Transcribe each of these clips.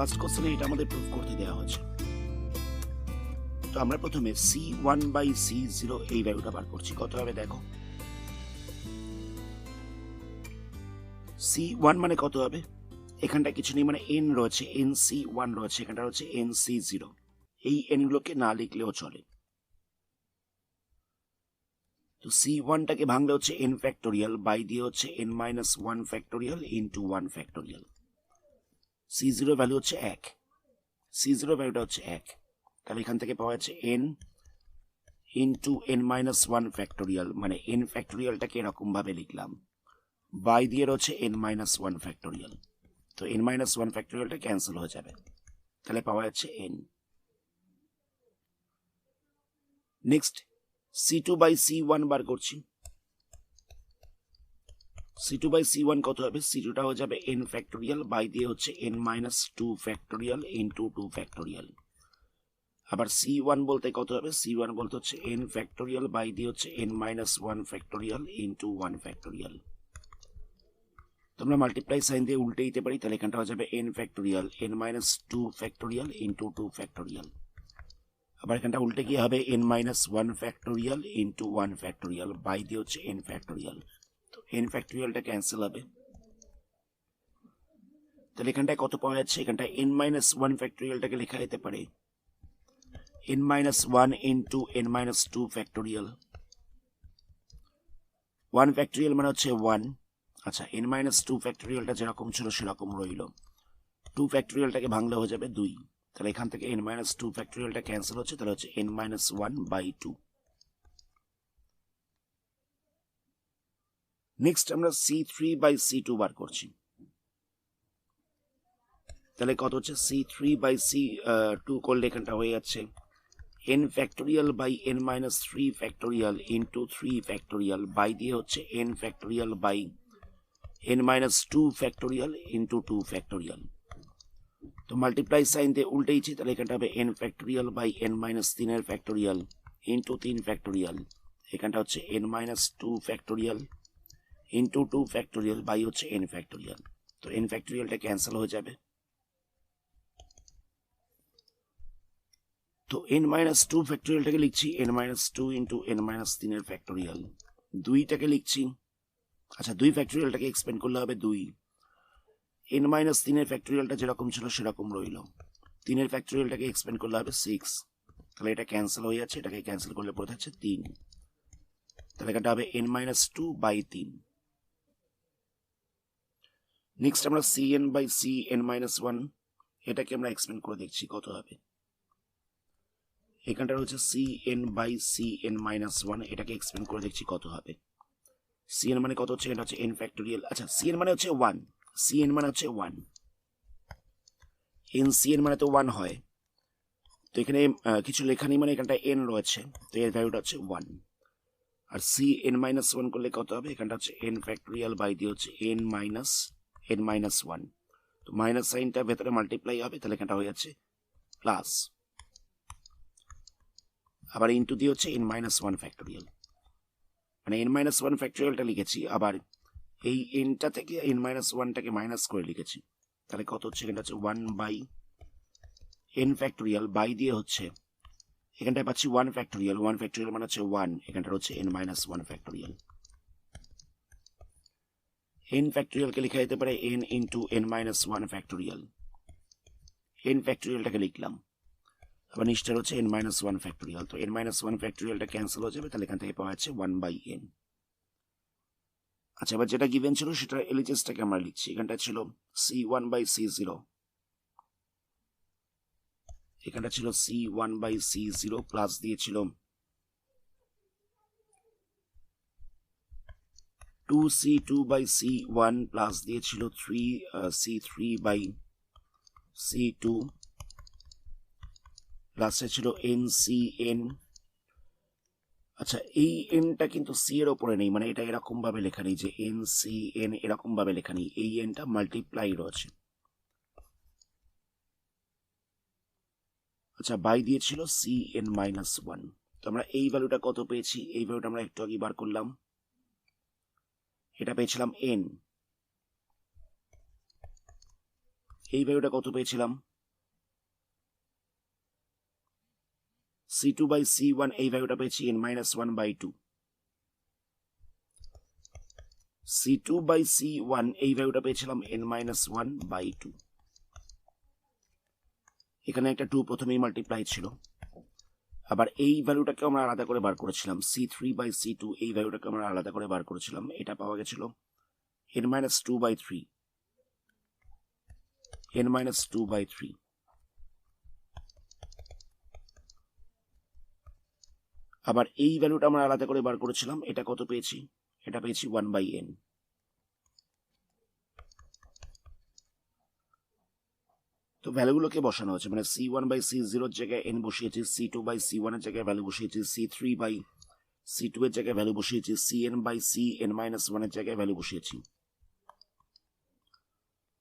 First কোশ্চেনে এটা আমাদের প্রুফ করতে দেওয়া হয়েছে। তো আমরা প্রথমে C1/C0 এই ভ্যালুটা বার করছি। কত হবে দেখো, C1 মানে কত হবে, এখানটা কিছু নেই মানে n রয়েছে, NC1 রয়েছে, এখানটা হচ্ছে NC0। এই n গুলোকে না লিখলেও চলে। তো C1টাকে ভাঙলে হচ্ছে n ফ্যাক্টোরিয়াল, বাই দিয়ে হচ্ছে n-1 factorial into 1 factorial. C0 value হচ্ছে 1, C0 ভ্যালুটা হচ্ছে 1, তাহলে এখান থেকে পাওয়া যাচ্ছে n ইন্টু n-1 ফ্যাক্টোরিয়াল, মানে n ফ্যাক্টোরিয়ালটাকে এরকম ভাবে লিখলাম, বাই দিয়ে হচ্ছে n-1 ফ্যাক্টোরিয়াল। তো n-1 ফ্যাক্টোরিয়ালটা ক্যান্সেল হয়ে যাবে, তাহলে পাওয়া যাচ্ছে n। নেক্সট C2/C1 বার করছি। C2/C1 কত হবে, C2টা হয়ে যাবে n ফ্যাক্টোরিয়াল, বাই দিয়ে হচ্ছে n-2 ফ্যাক্টোরিয়াল ইন্টু 2 ফ্যাক্টোরিয়াল। আবার C1 বলতে কত হবে, C1 বলতে হচ্ছে n ফ্যাক্টোরিয়াল, বাই দিয়ে হচ্ছে n-1 ফ্যাক্টোরিয়াল ইন্টু 1 ফ্যাক্টোরিয়াল। তোমরা মাল্টিপ্লাই সাইন দিয়ে উল্টে দিতে পারি, তাহলে এখানটা হয়ে যাবে n factorial n-2 factorial into 2 factorial. আবার এখানটা উল্টে গিয়ে হবে n-1 factorial into 1 factorial, by দিয়ে হচ্ছে n ফ্যাক্টোরিয়াল। তো n ফ্যাক্টোরিয়ালটা ক্যান্সেল হবে, তাহলে এখানটায় কত পাওয়া যাচ্ছে, এখানটায় n-1 ফ্যাক্টোরিয়ালটাকে লেখা যেতে পারে n-1 into n-2 factorial. 1 factorial মানে হচ্ছে 1, আচ্ছা n-2 ফ্যাক্টোরিয়ালটা যেরকম ছিল সেরকম রইল। 2 ফ্যাক্টোরিয়ালটাকে ভাঙলে হয়ে যাবে 2, তাহলে এখান থেকে n-2 ফ্যাক্টোরিয়ালটা ক্যান্সেল হচ্ছে, তাহলে হচ্ছে n-1/2। নেক্সট আমরা C3/C2 বার করছি। তাহলে কত হচ্ছে, C3/C2 করলে এখানটা হয়ে যাচ্ছে n factorial by n-3 factorial into 3 factorial, by দিয়ে হচ্ছে n factorial by n-2 factorial into 2 factorial. তো মাল্টিপ্লাই সাইন দিয়ে উল্টেইছি, তাহলে এখানটা হবে n ফ্যাক্টোরিয়াল বাই n-3 এর ফ্যাক্টোরিয়াল ইন্টু 3 ফ্যাক্টোরিয়াল, এখানটা হচ্ছে n-2 factorial into 2 factorial by হচ্ছে n ফ্যাক্টোরিয়াল। তো n ফ্যাক্টোরিয়ালটা ক্যান্সেল হয়ে যাবে, তো n-2 ফ্যাক্টোরিয়ালটাকে লিখছি n-2 ইন্টু n-3 এর ফ্যাক্টোরিয়াল, 2টাকে লিখছি, আচ্ছা 2 ফ্যাক্টোরিয়ালটাকে এক্সপেন্ড করলে হবে 2, n-3 এর ফ্যাক্টোরিয়ালটা যেরকম ছিল সেরকম রইল, 3 এর ফ্যাক্টোরিয়ালটাকে এক্সপেন্ড করলে হবে 6, তাহলে এটা ক্যান্সেল হয়ে যাচ্ছে, এটাকে ক্যান্সেল করলে পড়ে থাকছে 3, তাহলে এটা হবে n-2/3। নেক্সট আমরা Cn/Cn-1 এটাকে আমরা এক্সপেন্ড করে দেখছি কত হবে। এখানটা হচ্ছে Cn/Cn-1, এটাকে এক্সপেন্ড করে দেখছি কত হবে। Cn মানে কত হচ্ছে, এটা হচ্ছে n ফ্যাক্টোরিয়াল, আচ্ছা Cn মানে হচ্ছে 1, Cn মানে হচ্ছে 1, Cn মানে তো 1 হয়, তো এখানে কিছু লেখা নেই মানে এখানটা n রয়েছে, তো এর ভ্যালুটা হচ্ছে 1। আর Cn-1 করলে কত হবে, এখানটা হচ্ছে n ফ্যাক্টোরিয়াল বাই দিয়ে হচ্ছে n-1, তো মাইনাস সাইনটা ভেতরে মাল্টিপ্লাই হবে, তাহলে এখানটা হয়ে যাচ্ছে প্লাস, আবার ইন্টু দিয়ে হচ্ছে n-1 ফ্যাক্টোরিয়াল, মানে n-1 ফ্যাক্টোরিয়ালটা লিখেছি, আবার এই nটা থেকে n-1টাকে মাইনাস করে লিখেছি, তাহলে কত হচ্ছে, এখানটা হচ্ছে 1/n ফ্যাক্টোরিয়াল, বাই দিয়ে হচ্ছে এখানটায় পাচ্ছি 1 ফ্যাক্টোরিয়াল, 1 ফ্যাক্টোরিয়াল মানে হচ্ছে 1, এখানটা হচ্ছে n-1 ফ্যাক্টোরিয়াল। n ফ্যাক্টোরিয়ালকে লেখা যেতে পারে n into n-1 factorial, n ফ্যাক্টোরিয়ালটাকে লিখলাম, আবার নিচটার হচ্ছে n-1 ফ্যাক্টোরিয়াল, তো n-1 ফ্যাক্টোরিয়ালটা ক্যান্সেল হয়ে যাবে, তাহলে এখান থেকে পাওয়া যাচ্ছে 1/n। আচ্ছা এবার যেটা গিভেন ছিল সেটা এলএইচএসটাকে আমরা লিখছি, এখানটা ছিল C1/C0, এখানটা ছিল C1/C0 প্লাস দিয়েছিল 2C2/C1 প্লাস দিয়েছিল 3C3/C2, লাস্টে ছিল NCN। আচ্ছা এই এনটা কিন্তু সি এর ওপরে নেই, মানে এটা এরকম ভাবে লেখা নেই যে NCN, এরকম ভাবে লেখা নেই, এই এনটা মাল্টিপ্লাই রয়েছে। আচ্ছা বাই দিয়েছিল Cn-1, তো আমরা এই ভ্যালুটা কত পেয়েছি, এই ভ্যালুটা আমরা একটু আগে বার করলাম, এটা পেয়েছিলাম n, এই ভ্যালুটা কত পেয়েছিলাম c2 বাই c1 এই ভ্যালুটা পেয়েছি n-1/2, c2 বাই c1 এই ভ্যালুটা পেয়েছিলাম n-1/2। এখানে একটা 2 প্রথমেই মাল্টিপ্লাই ছিল। আবার এই ভ্যালুটাকে আমরা আলাদা করে বার করেছিলাম, c3 বাই c2 এই ভ্যালুটাকে আমরা আলাদা করে বার করেছিলাম, এটা পাওয়া গেছিল n-2/3, n-2/3। আবার এই ভ্যালুটা আমরা আলাদা করে বার করেছিলাম, এটা কত পেয়েছি, এটা পেয়েছি 1/n। তো ভ্যালুগুলোকে বসানো হচ্ছে, মানে c1 বাই c0 এর জায়গায় n বসিয়েছি, c2 বাই c1 এর জায়গায় ভ্যালু বসিয়েছি, c3 বাই c2 এর জায়গায় ভ্যালু বসিয়েছি, cn বাই cn-1 এর জায়গায় ভ্যালু বসিয়েছি।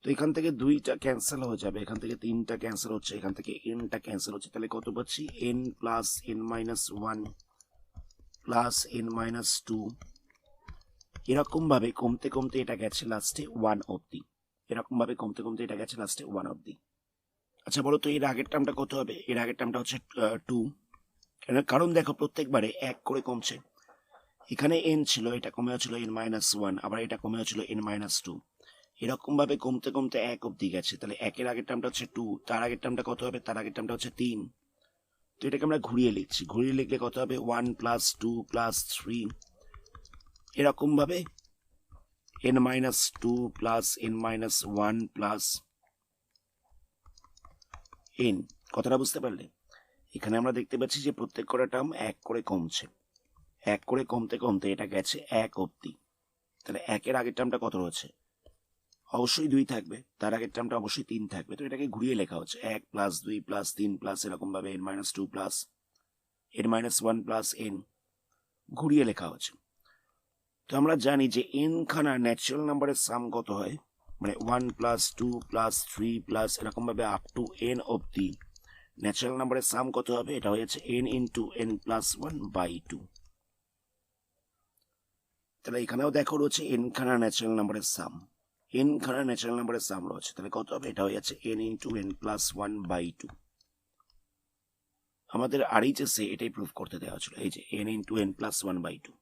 তো এখান থেকে 2টা ক্যান্সেল হয়ে যাবে, এখান থেকে 3টা ক্যান্সেল হচ্ছে, এখান থেকে nটা ক্যান্সেল হচ্ছে, তাহলে কত পাচ্ছি, n plus n-1 plus n-2। এরকম ভাবে কমতে কমতে এটা গেছে লাস্টে 1 অব্দি, এরকম ভাবে কমতে কমতে এটা গেছে লাস্টে 1 অব্দি। আচ্ছা বলো তো এর আগের টার্মটা কত হবে, এর আগের টার্মটা হচ্ছে 2, কারণ দেখো প্রত্যেকবারে 1 করে কমছে। এখানে n ছিল, এটা কমে হচ্ছিল n-1, আবার এটা কমে হচ্ছিল n-2, এরকম ভাবে কমতে কমতে 1 অব্দি গেছে। তাহলে 1-এর আগের টার্মটা হচ্ছে 2, তার আগের টার্মটা কত হবে, তার আগের টার্মটা হচ্ছে 3। তো এটাকে আমরা ঘুরিয়ে লিখছি, ঘুরিয়ে লিখলে কত হবে, 1 প্লাস 2 প্লাস 3, এরকম ভাবে n-2 plus n-1 plus n। কথাটা বুঝতে পারলে? এখানে আমরা দেখতে পাচ্ছি যে প্রত্যেক কটা টার্ম 1 করে কমছে, 1 করে কমতে কমতে এটা গেছে 1 অব্দি। তাহলে 1-এর আগের টার্মটা কত রয়েছে, অবশ্যই 2 থাকবে, তার আগের টার্মটা অবশ্যই 3 থাকবে। তো এটাকে ঘুরিয়ে লেখা হচ্ছে 1 প্লাস 2 প্লাস 3 প্লাস এরকম ভাবে n-2 plus n-1 plus n, ঘুরিয়ে লেখা হচ্ছে। তো আমরা জানি যে n খানা ন্যাচারাল নাম্বারের সাম কত হয়, মানে 1 প্লাস 2 প্লাস 3 প্লাস এরকম ভাবে আপ টু n অব্দি ন্যাচারাল নাম্বারের সাম কত হবে, এটা হয়েছে n ইন্টু n+1/2। তাহলে এখানেও দেখো রয়েছে n খানা ন্যাচারাল নাম্বারের সাম, n খানা ন্যাচারাল নাম্বারের সাম রয়েছে, তাহলে কত হবে, এটা হয়ে যাচ্ছে n ইন্টু n+1/2। আমাদের RHS এ এটাই প্রুফ করতে দেওয়া ছিল, এই যে n ইন্টু n+1/2।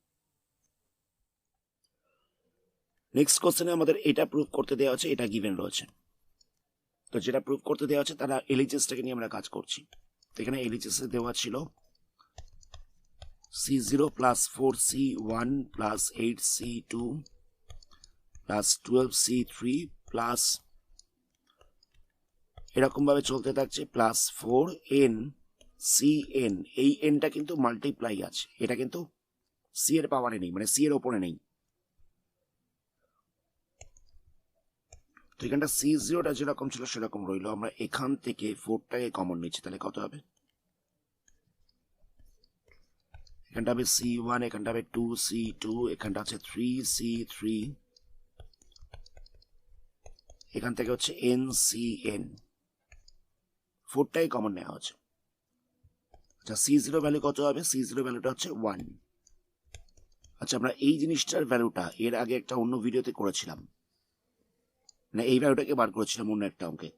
নেক্সট কোশ্চেনে আমাদের এটা প্রুফ করতে দেওয়া আছে, এটা গিভেন রয়েছে। তো যেটা প্রুফ করতে দেওয়া আছে তারা LHS-টাকে নিয়ে আমরা কাজ করছি। তো এখানে LHS এ দেওয়া ছিল c0 plus 4c1 plus 8c2 plus 12c3 plus এরকম ভাবে চলতে থাকছে প্লাস 4n cn। এই nটা কিন্তু মাল্টিপ্লাই আছে, এটা কিন্তু c এর পাওয়ারে নেই, মানে c এর ওপরে নেই। তো এখানটা c0টা যেরকম ছিল সেরকম রইলো, আমরা এখান থেকে 4টাকে কমন নিচ্ছি, তাহলে কত হবে, এখানটা হবে c1, এখানটা হবে 2c2, এখানটা আছে 3c3, এখান থেকে হচ্ছে ncn, 4টাই কমন নেওয়া হচ্ছে। আচ্ছা c0 ভ্যালু কত হবে, c0 ভ্যালুটা হচ্ছে 1। আচ্ছা আমরা এই জিনিসটার ভ্যালুটা এর আগে একটা অন্য ভিডিওতে করেছিলাম, মানে এই ভ্যালুটাকে বার করেছিলাম অন্য একটা অঙ্কে।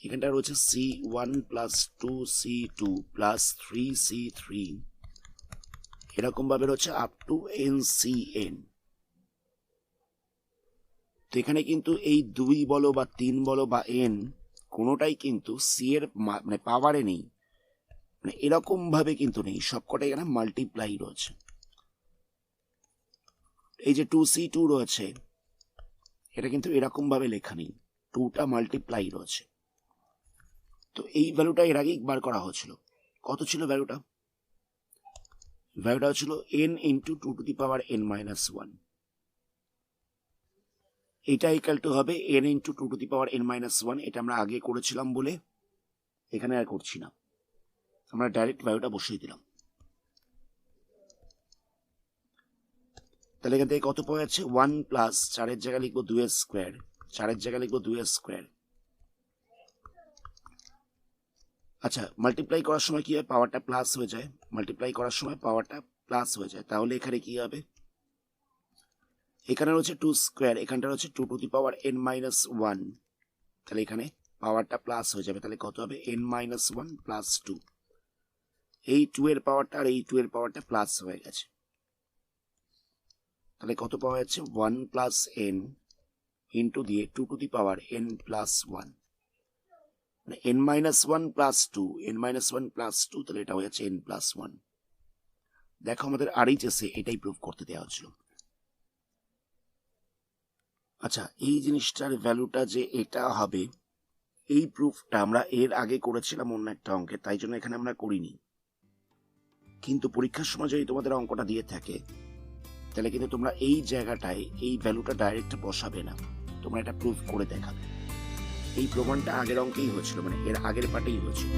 এখানটা রয়েছে c1 plus 2c2 plus 3c3, এরকম ভাবে রয়েছে আপ টু ncn। তো এখানে কিন্তু এই 2 বলো বা 3 বলো বা n কোনোটাই কিন্তু c এর মানে পাওয়ারে নেই, মানে এরকম ভাবে কিন্তু নেই, সবকটাই এখানে মাল্টিপ্লাই রয়েছে। এই যে 2c2 রয়েছে, এটা কিন্তু এরকম ভাবে লেখা নেই, 2টা মাল্টিপ্লাই রয়েছে। তো এই ভ্যালুটা এর আগেই বার করা হয়েছিল, কত ছিল ভ্যালুটা, ভ্যালুটা ছিল n ইন্টু 2n-1। এটা ইকাল টু হবে n ইন্টু 2n-1, এটা আমরা আগে করেছিলাম বলে এখানে আর করছি না, আমরা ডাইরেক্ট ভ্যালুটা বসিয়ে দিলাম। তাহলে এখান থেকে কত পাওয়া যাচ্ছে, 1 প্লাস 4-এর জায়গায় লিখবো 2 স্কোয়ার, 4-এর জায়গায় লিখবো 2 স্কোয়ার। আচ্ছা মাল্টিপ্লাই করার সময় কি হয়, পাওয়ারটা প্লাস হয়ে যায়, মাল্টিপ্লাই করার সময় পাওয়ারটা প্লাস হয়ে যায়, তাহলে এখানে কি হবে, এখানে রয়েছে 2 স্কোয়ার, এখানটা রয়েছে 2n-1, তাহলে এখানে পাওয়ারটা প্লাস হয়ে যাবে, তাহলে কত হবে n-1 প্লাস 2। এই 2 এর পাওয়ারটা আর এই 2 এর পাওয়ারটা প্লাস হয়ে গেছে, তাহলে কত পাওয়া যাচ্ছে 1 প্লাস n ইন্টু দিয়ে 2 to the power n plus 1, মানে n minus 1 plus 2, n minus 1 plus 2, তাহলে এটা হয়ে যাচ্ছে n প্লাস 1। দেখো আমাদের আরএইচএসে এটাই প্রুফ করতে দেওয়া হচ্ছিল। আচ্ছা, এই জিনিসটার ভ্যালুটা যে এটা হবে, এই প্রুফটা আমরা এর আগে করেছিলাম অন্য একটা অঙ্কে, তাই জন্য এখানে আমরা করিনি। কিন্তু পরীক্ষার সময় যদি তোমাদের অঙ্কটা দিয়ে থাকে, তাহলে কিন্তু তোমরা এই জায়গাটায় এই ভ্যালুটা ডাইরেক্ট বসাবে না, তোমরা এটা প্রুফ করে দেখাবে। এই প্রমাণটা আগের অঙ্কেই হয়েছিল, মানে এর আগের পার্টেই হয়েছিল।